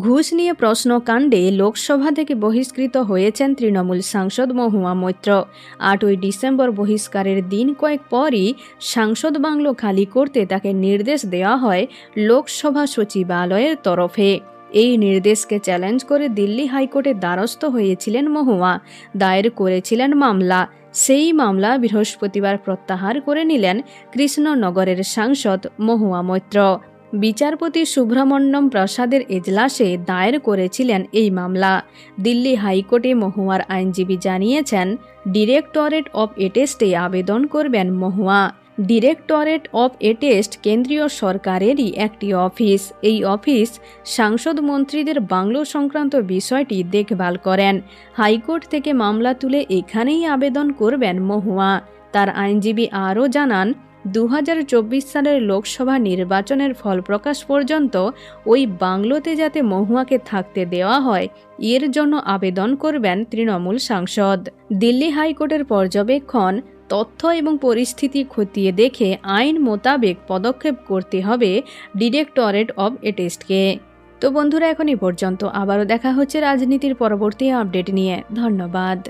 ঘুষ নিয়ে প্রশ্নকাণ্ডে লোকসভা থেকে বহিষ্কৃত হয়েছেন তৃণমূল সাংসদ মহুয়া মৈত্র। 8ই ডিসেম্বর বহিষ্কারের দিন কয়েক পরই সাংসদ বাংলো খালি করতে তাকে নির্দেশ দেওয়া হয় লোকসভা সচিবালয়ের তরফে। এই নির্দেশকে চ্যালেঞ্জ করে দিল্লি হাইকোর্টের দ্বারস্থ হয়েছিলেন মহুয়া, দায়ের করেছিলেন মামলা। সেই মামলা বৃহস্পতিবার প্রত্যাহার করে নিলেন কৃষ্ণনগরের সাংসদ মহুয়া মৈত্র। বিচারপতি সুব্রমণ্যম প্রসাদের এজলাসে দায়ের করেছিলেন এই মামলা। দিল্লি হাইকোর্টে মহুয়ার আইনজীবী জানিয়েছেন, ডিরেক্টরেট অফ এটেস্টে আবেদন করবেন মহুয়া। ডিরেক্টরেট অফ এটেস্ট কেন্দ্রীয় সরকারেরই একটি অফিস। এই অফিস সাংসদ মন্ত্রীদের বাংলো সংক্রান্ত বিষয়টি দেখভাল করেন। হাইকোর্ট থেকে মামলা তুলে এখানেই আবেদন করবেন মহুয়া। তার আইনজীবী আরও জানান, 2024 সালের লোকসভা নির্বাচনের ফল প্রকাশ পর্যন্ত ওই বাংলোতে যাতে মহুয়াকে থাকতে দেওয়া হয়, এর জন্য আবেদন করবেন তৃণমূল সাংসদ। দিল্লি হাইকোর্টের পর্যবেক্ষণ, তথ্য এবং পরিস্থিতি খতিয়ে দেখে আইন মোতাবেক পদক্ষেপ করতে হবে ডিরেক্টরেট অফ এটেস্টকে। তো বন্ধুরা, এখন এই পর্যন্ত। আবারও দেখা হচ্ছে রাজনীতির পরবর্তী আপডেট নিয়ে। ধন্যবাদ।